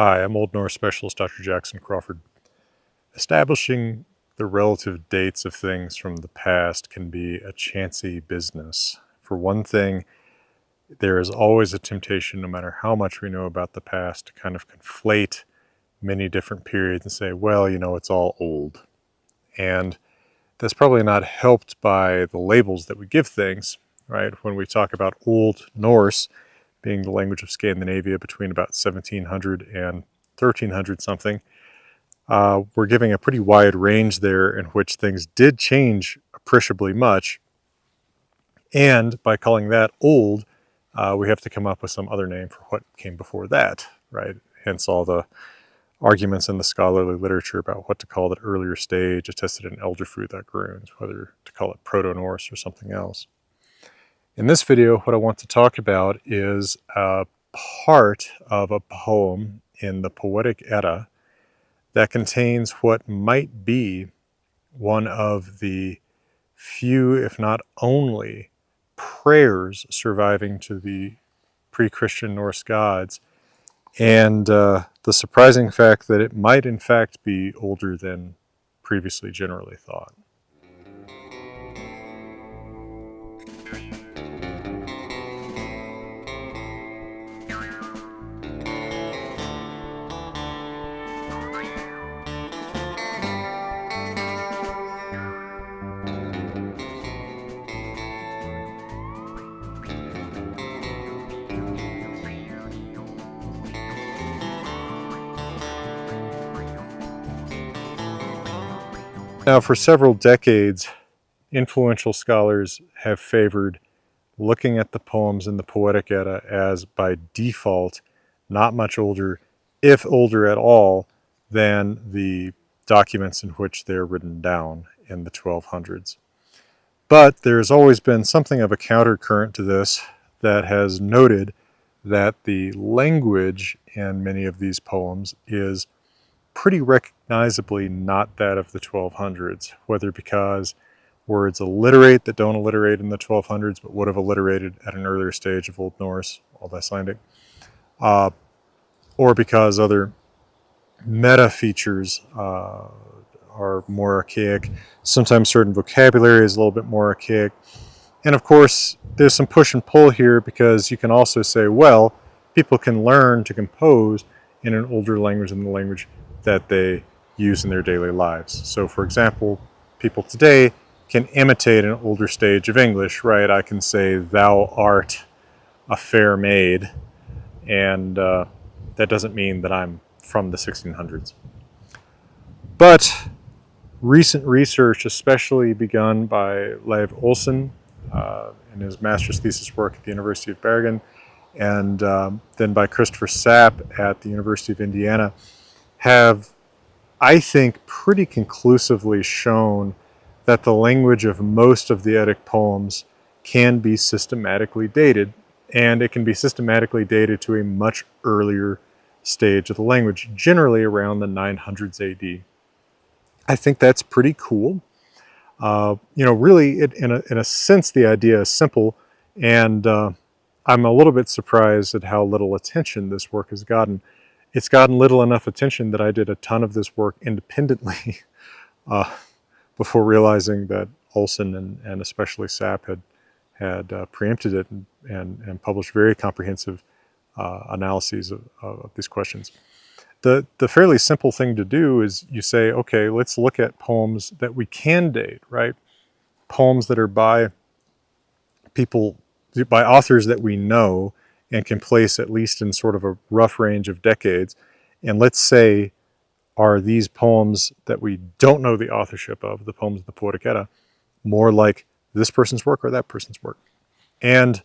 Hi, I'm Old Norse Specialist Dr. Jackson Crawford. Establishing the relative dates of things from the past can be a chancy business. For one thing, there is always a temptation, no matter how much we know about the past, to kind of conflate many different periods and say, well, it's all old. And that's probably not helped by the labels that we give things, right? When we talk about Old Norse being the language of Scandinavia between about 1700 and 1300 something, we're giving a pretty wide range there in which things did change appreciably much. And by calling that old, we have to come up with some other name for what came before that, right? Hence all the arguments in the scholarly literature about what to call that earlier stage attested in elder fruit that groans, whether to call it Proto-Norse or something else. In this video, what I want to talk about is a part of a poem in the Poetic Edda that contains what might be one of the few, if not only, prayers surviving to the pre-Christian Norse gods, and the surprising fact that it might in fact be older than previously generally thought. Now, for several decades, influential scholars have favored looking at the poems in the Poetic Edda as, by default, not much older, if older at all, than the documents in which they're written down in the 1200s. But there's always been something of a countercurrent to this that has noted that the language in many of these poems is pretty recognizably not that of the 1200s, whether because words alliterate that don't alliterate in the 1200s but would have alliterated at an earlier stage of Old Norse, Old Icelandic, or because other meta features are more archaic. Sometimes certain vocabulary is a little bit more archaic. And of course, there's some push and pull here because you can also say, well, people can learn to compose in an older language than the language that they use in their daily lives. So for example, people today can imitate an older stage of English, right? I can say, thou art a fair maid, and that doesn't mean that I'm from the 1600s. But recent research, especially begun by Leif Olsen in his master's thesis work at the University of Bergen, and then by Christopher Sapp at the University of Indiana, have, I think, pretty conclusively shown that the language of most of the Eddic poems can be systematically dated, and it can be systematically dated to a much earlier stage of the language, generally around the 900s AD. I think that's pretty cool. Really, in a sense, the idea is simple, and I'm a little bit surprised at how little attention this work has gotten. It's gotten little enough attention that I did a ton of this work independently before realizing that Olsen and especially Sapp had preempted it and published very comprehensive analyses of these questions. The fairly simple thing to do is you say, okay, let's look at poems that we can date, right? Poems that are by authors that we know and can place at least in sort of a rough range of decades. And let's say, are these poems that we don't know the authorship of, the poems of the Poetic Edda, more like this person's work or that person's work? And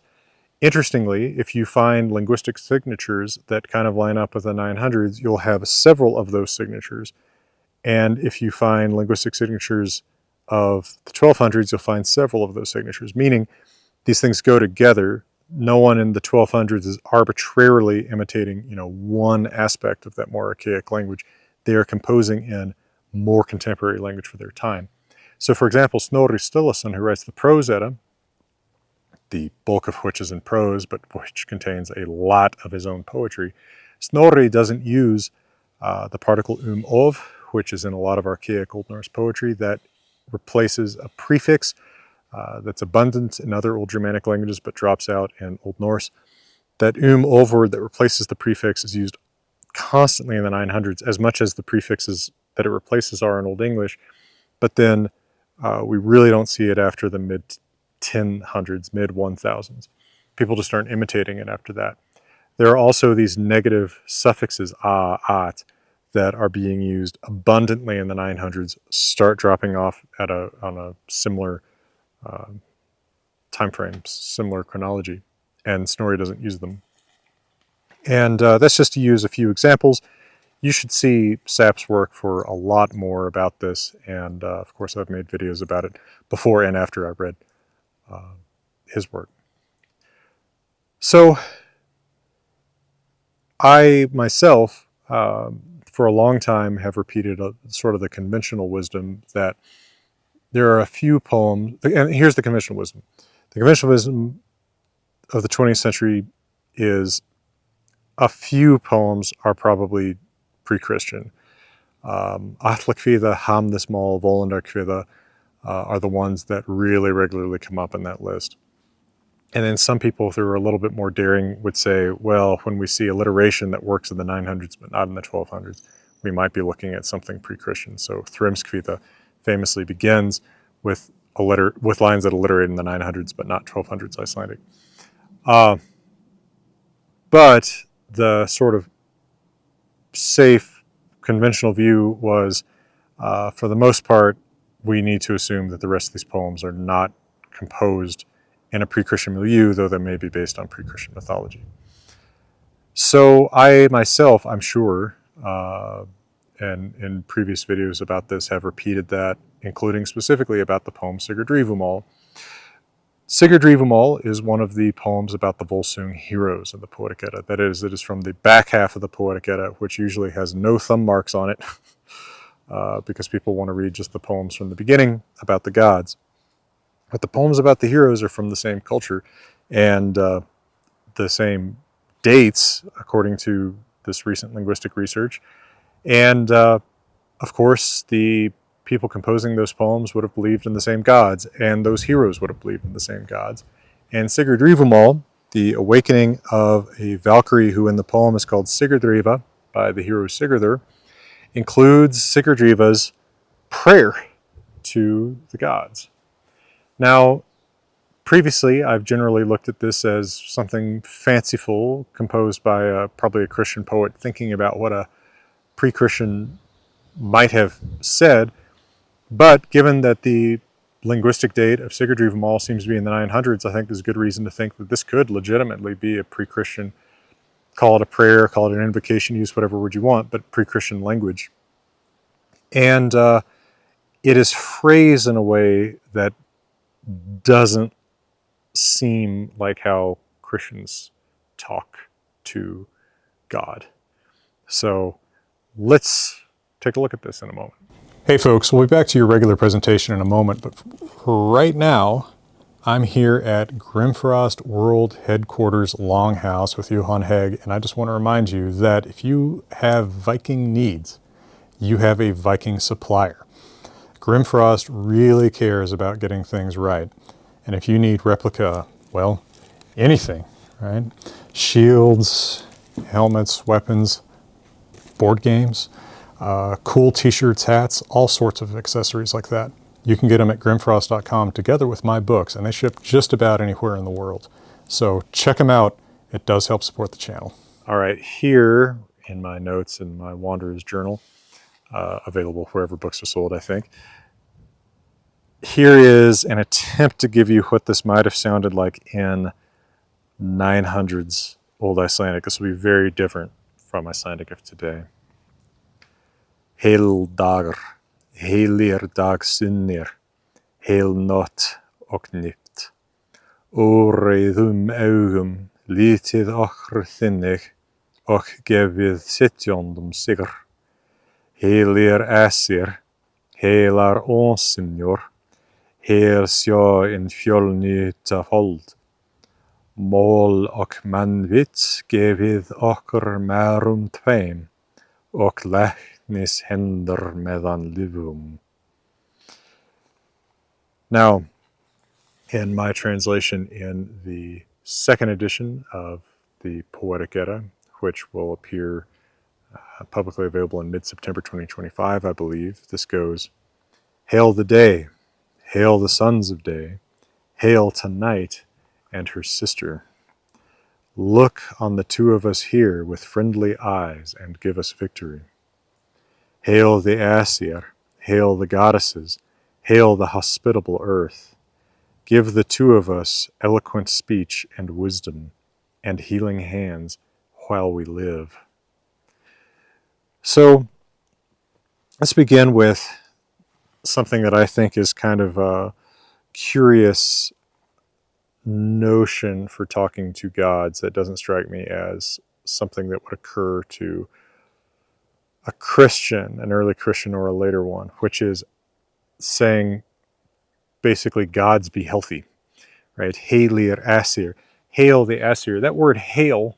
interestingly, if you find linguistic signatures that kind of line up with the 900s, you'll have several of those signatures. And if you find linguistic signatures of the 1200s, you'll find several of those signatures, meaning these things go together. No one in the 1200s is arbitrarily imitating, one aspect of that more archaic language. They are composing in more contemporary language for their time. So for example, Snorri Sturluson, who writes the Prose Edda, the bulk of which is in prose, but which contains a lot of his own poetry. Snorri doesn't use the particle of, which is in a lot of archaic Old Norse poetry, that replaces a prefix that's abundant in other Old Germanic languages but drops out in Old Norse. That of word that replaces the prefix is used constantly in the 900s, as much as the prefixes that it replaces are in Old English, but then we really don't see it after the mid-1000s, mid-1000s. People just aren't imitating it after that. There are also these negative suffixes, at, that are being used abundantly in the 900s, start dropping off on a similar time frame, similar chronology, and Snorri doesn't use them. And that's just to use a few examples. You should see Sap's work for a lot more about this, and of course I've made videos about it before and after I've read his work. So I myself, for a long time, have repeated sort of the conventional wisdom that there are a few poems, and here's the conventional wisdom. The conventional wisdom of the 20th century is a few poems are probably pre-Christian. Atlakvida, Hamnesmal, Volendarkvida are the ones that really regularly come up in that list. And then some people who are a little bit more daring would say, well, when we see alliteration that works in the 900s but not in the 1200s, we might be looking at something pre-Christian. So Thrymskvida famously begins with lines that alliterate in the 900s but not 1200s Icelandic. But the sort of safe conventional view was, for the most part, we need to assume that the rest of these poems are not composed in a pre-Christian milieu, though they may be based on pre-Christian mythology. So I myself, I'm sure, and in previous videos about this have repeated that, including specifically about the poem Sigurdrífumál. Sigurdrífumál is one of the poems about the Volsung heroes in the Poetic Edda. That is, it is from the back half of the Poetic Edda, which usually has no thumb marks on it, because people want to read just the poems from the beginning about the gods. But the poems about the heroes are from the same culture and the same dates, according to this recent linguistic research. And of course, the people composing those poems would have believed in the same gods, and those heroes would have believed in the same gods. And Sigurdrífumál, the awakening of a Valkyrie who in the poem is called Sigurdrifa by the hero Sigurdr, includes Sigurdrifa's prayer to the gods. Now, previously, I've generally looked at this as something fanciful, composed by probably a Christian poet thinking about what a pre-Christian might have said. But given that the linguistic date of Sigurdrífumál seems to be in the 900s, I think there's good reason to think that this could legitimately be a pre-Christian, call it a prayer, call it an invocation, use whatever word you want, but pre-Christian language. And it is phrased in a way that doesn't seem like how Christians talk to God. So let's take a look at this in a moment. Hey folks, we'll be back to your regular presentation in a moment, but right now I'm here at Grimfrost World Headquarters Longhouse with Johan Hegg, and I just want to remind you that if you have Viking needs, you have a Viking supplier. Grimfrost really cares about getting things right. And if you need replica, well, anything, right? Shields, helmets, weapons, board games, cool t-shirts, hats, all sorts of accessories like that. You can get them at grimfrost.com together with my books, and they ship just about anywhere in the world. So check them out. It does help support the channel. All right, here in my notes in my Wanderer's Journal, available wherever books are sold, I think. Here is an attempt to give you what this might have sounded like in 900s Old Icelandic. This will be very different from Icelandic of today. Heil dagar, heilir dagsunnir, heil not og nipt. Óreiðum augum, lítið okkur þinnig, og gefið sittjóndum sigur. Heilir æsir, heilar ósinjor, heil sjá in fjölnýta fold. Mól och manvits gefið okkur merum tveim, och læknis hendur meðan livum. Now, in my translation in the second edition of the Poetic Edda, which will appear publicly available in mid-September 2025, I believe, this goes, Hail the day, hail the sons of day, hail to night and her sister. Look on the two of us here with friendly eyes and give us victory. Hail the Aesir, hail the goddesses, hail the hospitable earth. Give the two of us eloquent speech and wisdom, and healing hands while we live. So let's begin with something that I think is kind of a curious notion for talking to gods that doesn't strike me as something that would occur to a Christian, an early Christian or a later one, which is saying basically gods be healthy, right? Heilir Asir, hail the Asir. That word hail,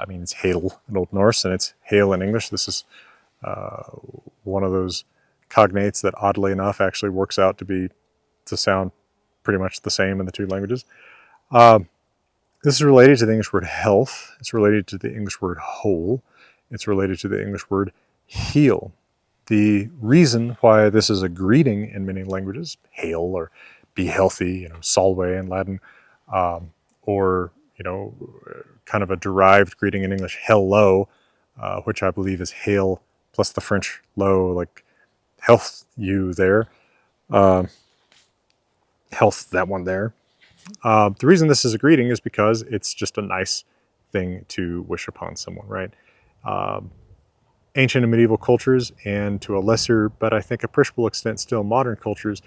it's hail in Old Norse and it's hail in English. This is one of those cognates that oddly enough actually works out to sound pretty much the same in the two languages. This is related to the English word health. It's related to the English word whole. It's related to the English word heal. The reason why this is a greeting in many languages, hail or be healthy, salve in Latin, or, kind of a derived greeting in English, hello, which I believe is hail plus the French lo, like health you there, health that one there. The reason this is a greeting is because it's just a nice thing to wish upon someone, right? Ancient and medieval cultures, and to a lesser, but I think appreciable extent still modern cultures,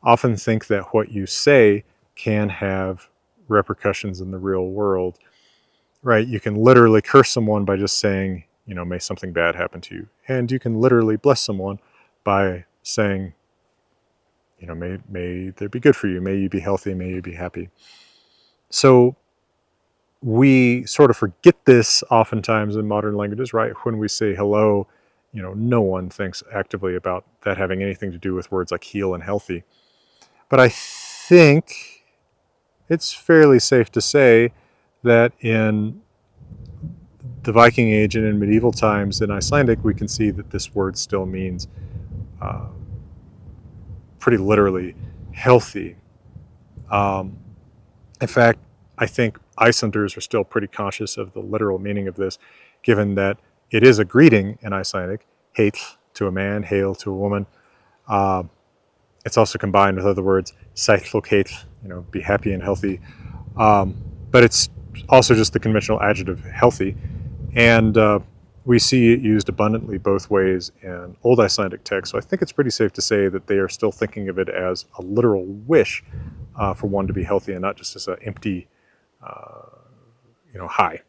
often think that what you say can have repercussions in the real world, right? You can literally curse someone by just saying, may something bad happen to you. And you can literally bless someone by saying, may there be good for you. May you be healthy. May you be happy. So we sort of forget this oftentimes in modern languages, right? When we say hello, no one thinks actively about that having anything to do with words like heal and healthy. But I think it's fairly safe to say that in the Viking Age and in medieval times in Icelandic, we can see that this word still means pretty literally healthy. In fact, I think Icelanders are still pretty conscious of the literal meaning of this, given that it is a greeting in Icelandic, heill to a man, hail to a woman. It's also combined with other words, sæll og heill, be happy and healthy. But it's also just the conventional adjective healthy. And we see it used abundantly both ways in Old Icelandic texts. So I think it's pretty safe to say that they are still thinking of it as a literal wish for one to be healthy and not just as an empty, high.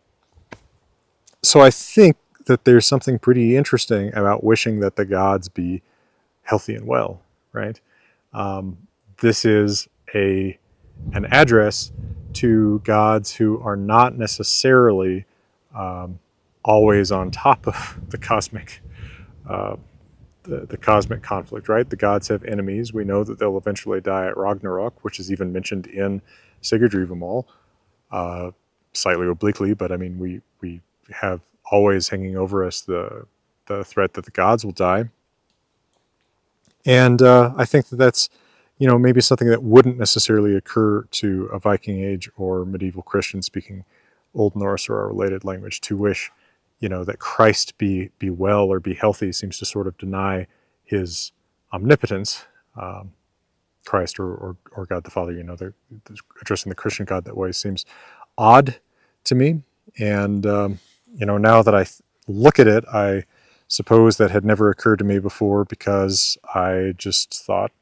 So I think that there's something pretty interesting about wishing that the gods be healthy and well, right? This is an address to gods who are not necessarily always on top of the cosmic the cosmic conflict, right? The gods have enemies. We know that they'll eventually die at Ragnarok, which is even mentioned in Sigurdrífumál, slightly obliquely, but we have always hanging over us the threat that the gods will die. And I think that that's, maybe something that wouldn't necessarily occur to a Viking Age or medieval Christian speaking Old Norse or a related language. To wish, that Christ be well or be healthy seems to sort of deny his omnipotence. Christ or God the Father, addressing the Christian God that way seems odd to me. And, now that I look at it, I suppose that had never occurred to me before because I just thought,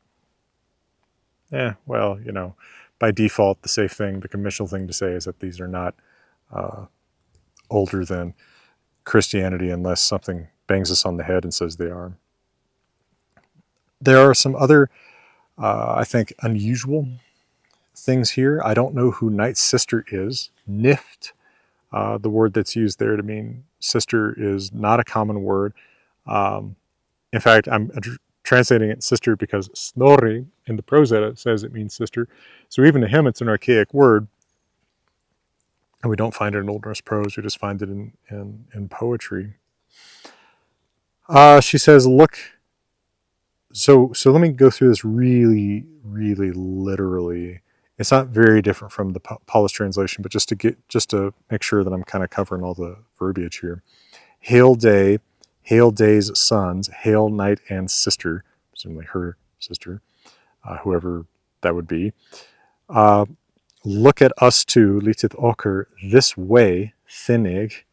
by default, the safe thing, the conventional thing to say is that these are not older than Christianity unless something bangs us on the head and says they are. There are some other, I think, unusual things here. I don't know who Knight's sister is. Nift, the word that's used there to mean sister, is not a common word. In fact, I'm translating it sister because Snorri in the Prose Edda says it means sister. So even to him, it's an archaic word. And we don't find it in Old Norse prose. We just find it in poetry. She says, look. So let me go through this really, really literally. It's not very different from the Paulus translation, but just to make sure that I'm kind of covering all the verbiage here. Hail day, hail day's sons, hail night and sister, presumably her sister, whoever that would be. Look at us two, litit okker, this way, thinnig,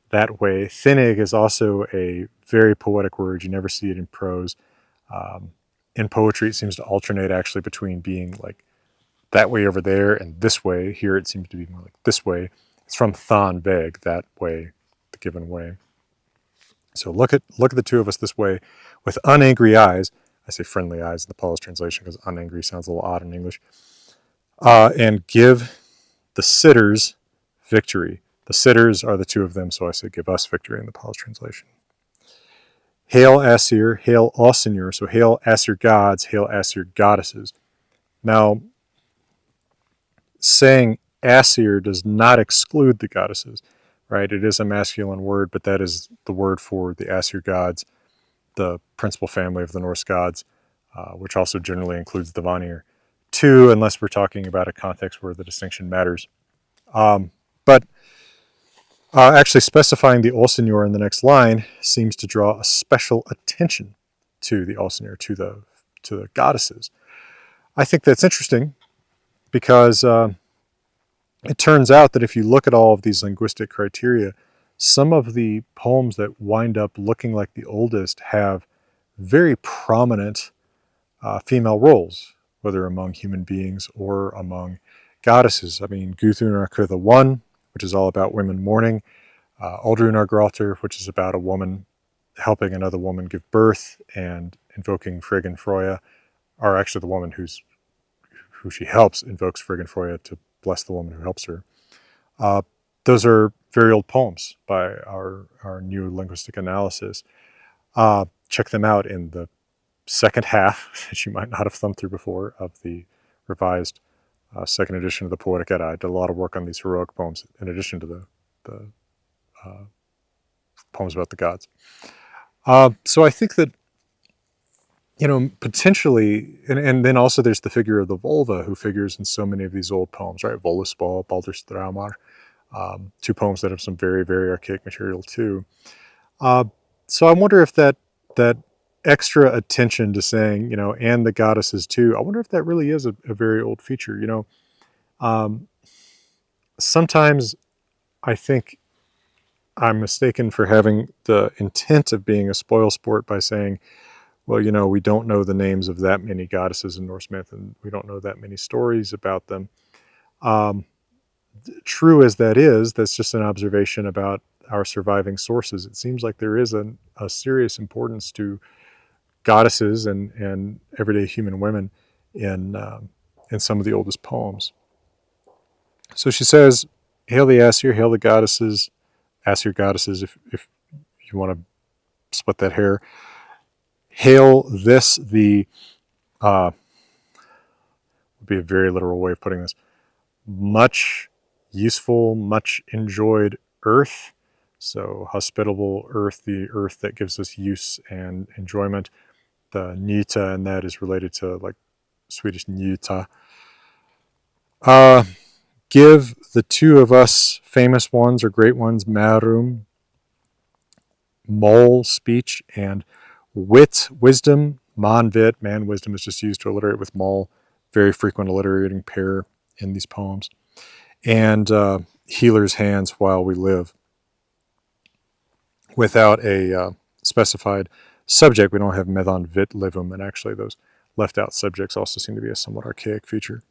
that way. Thinnig is also a very poetic word. You never see it in prose. In poetry, it seems to alternate actually between being like that way over there and this way. Here it seems to be more like this way. It's from Than Veg, that way, the given way. So look at the two of us this way with unangry eyes. I say friendly eyes in the Paulus translation because unangry sounds a little odd in English. And give the sitters victory. The sitters are the two of them, so I say give us victory in the Paulus translation. Hail Asir, hail Asinur. So hail Asir gods, hail Asir goddesses. Now, saying Asir does not exclude the goddesses, right? It is a masculine word, but that is the word for the Asir gods, the principal family of the Norse gods, which also generally includes the Vanir, too, unless we're talking about a context where the distinction matters. But actually specifying the Olsenjor in the next line seems to draw a special attention to the Olsenjor, to the goddesses. I think that's interesting because it turns out that if you look at all of these linguistic criteria, some of the poems that wind up looking like the oldest have very prominent female roles, whether among human beings or among goddesses. I mean, Gudrunarkr the One, which is all about women mourning, Aldrunargrátur, which is about a woman helping another woman give birth and invoking Frigg and Freya, are actually the woman who she helps invokes Frigg and Freya to bless the woman who helps her. Those are very old poems by our new linguistic analysis. Check them out in the second half, that you might not have thumbed through before, of the revised second edition of the Poetic Edda. I did a lot of work on these heroic poems in addition to the poems about the gods. So I think that, potentially, and then also there's the figure of the vulva who figures in so many of these old poems, right? Völuspá, Baldur's Draumar, two poems that have some very, very archaic material too. So I wonder if that extra attention to saying, and the goddesses too, I wonder if that really is a very old feature. Sometimes I think I'm mistaken for having the intent of being a spoil sport by saying, well, we don't know the names of that many goddesses in Norse myth, and we don't know that many stories about them. True as that is, that's just an observation about our surviving sources. It seems like there is a serious importance to goddesses and everyday human women in some of the oldest poems. So she says, hail the Asir, hail the goddesses, Asir goddesses, if you want to split that hair. Hail this, the, would be a very literal way of putting this, much useful, much enjoyed earth. So hospitable earth, the earth that gives us use and enjoyment. The njuta, and that is related to like Swedish njuta. Give the two of us famous ones or great ones, marum, mole, speech, and wit, wisdom, manvit. Man wisdom is just used to alliterate with mole, very frequent alliterating pair in these poems. And healer's hands while we live. Without a specified subject, we don't have medan vit livum, and actually those left out subjects also seem to be a somewhat archaic feature.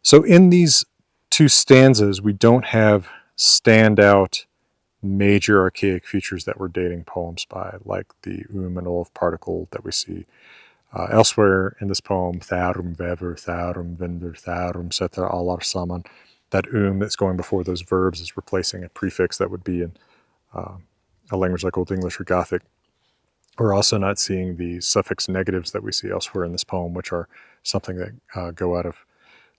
So in these two stanzas, we don't have standout major archaic features that we're dating poems by, like the and Olf particle that we see Elsewhere in this poem, Tharum Vever, Tharum Vinder, Tharum Setra Alar Saman, that that's going before those verbs is replacing a prefix that would be in a language like Old English or Gothic. We're also not seeing the suffix negatives that we see elsewhere in this poem, which are something that go out of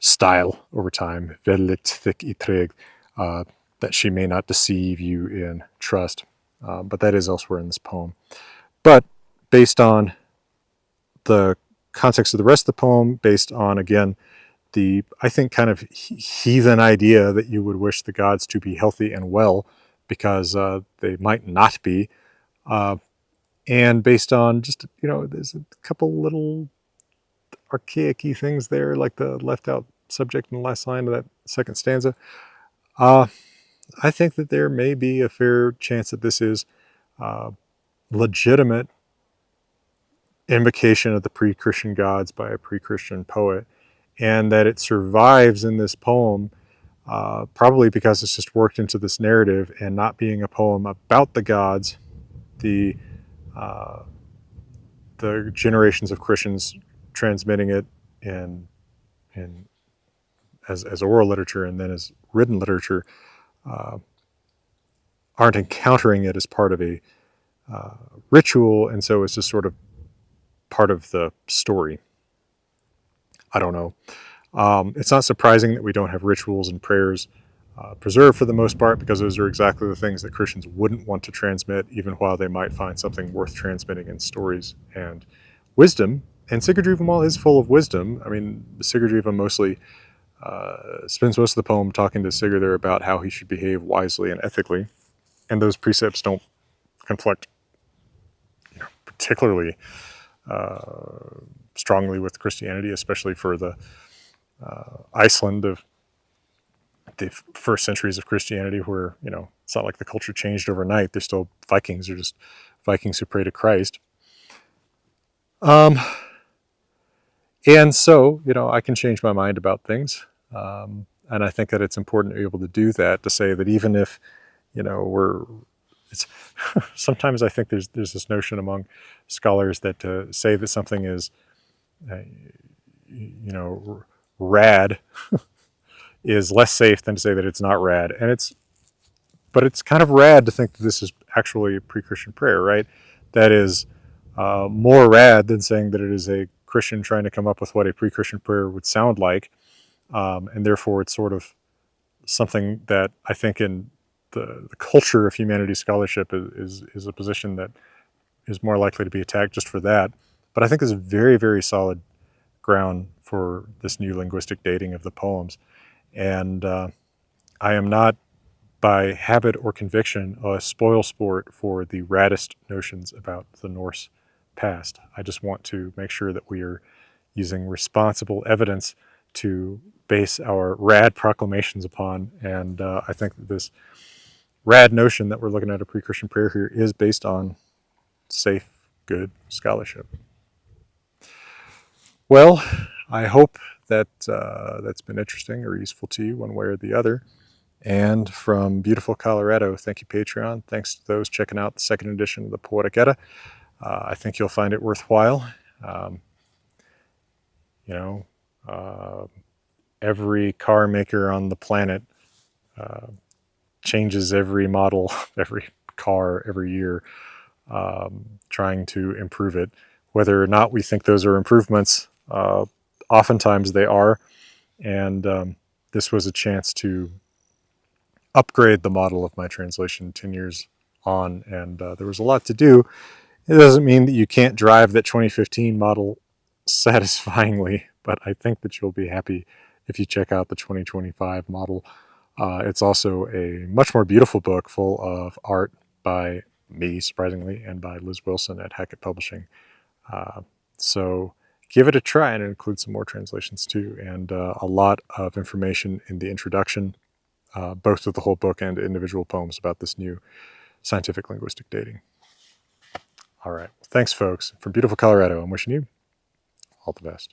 style over time. Vellit thick itreg, that she may not deceive you in trust. But that is elsewhere in this poem. But based on the context of the rest of the poem, based on, again, the, I think, kind of heathen idea that you would wish the gods to be healthy and well because they might not be, and based on just, there's a couple little archaic-y things there, like the left out subject in the last line of that second stanza. I think that there may be a fair chance that this is legitimate invocation of the pre-Christian gods by a pre-Christian poet, and that it survives in this poem probably because it's just worked into this narrative, and not being a poem about the gods, the generations of Christians transmitting it in as oral literature and then as written literature aren't encountering it as part of a ritual, and so it's just sort of part of the story. I don't know. It's not surprising that we don't have rituals and prayers preserved for the most part, because those are exactly the things that Christians wouldn't want to transmit, even while they might find something worth transmitting in stories and wisdom. And Sigurdrífumál is full of wisdom. I mean, Sigurdrífa mostly spends most of the poem talking to Sigurdur about how he should behave wisely and ethically, and those precepts don't conflict, particularly strongly with Christianity, especially for the Iceland of the first centuries of Christianity, where, it's not like the culture changed overnight. They're still Vikings. They're just Vikings who pray to Christ. And so, I can change my mind about things. And I think that it's important to be able to do that, to say that even if, it's sometimes I think there's this notion among scholars that to say that something is, rad is less safe than to say that it's not rad. But it's kind of rad to think that this is actually a pre-Christian prayer, right? That is more rad than saying that it is a Christian trying to come up with what a pre-Christian prayer would sound like. And therefore it's sort of something that I think in the culture of humanities scholarship is a position that is more likely to be attacked just for that. But I think there's very, very solid ground for this new linguistic dating of the poems. And I am not, by habit or conviction, a spoil sport for the raddest notions about the Norse past. I just want to make sure that we are using responsible evidence to base our rad proclamations upon. And I think that this rad notion that we're looking at a pre-Christian prayer here is based on safe, good scholarship. Well, I hope that that's been interesting or useful to you one way or the other. And from beautiful Colorado, thank you, Patreon. Thanks to those checking out the second edition of the Poetic Edda. I think you'll find it worthwhile. Every car maker on the planet changes every model, every car every year, trying to improve it. Whether or not we think those are improvements, oftentimes they are. And this was a chance to upgrade the model of my translation 10 years on, and there was a lot to do. It doesn't mean that you can't drive that 2015 model satisfyingly, but I think that you'll be happy if you check out the 2025 model. It's also a much more beautiful book, full of art by me, surprisingly, and by Liz Wilson at Hackett Publishing. So give it a try, and it includes some more translations too, and a lot of information in the introduction, both of the whole book and individual poems about this new scientific linguistic dating. All right. Thanks, folks. From beautiful Colorado, I'm wishing you all the best.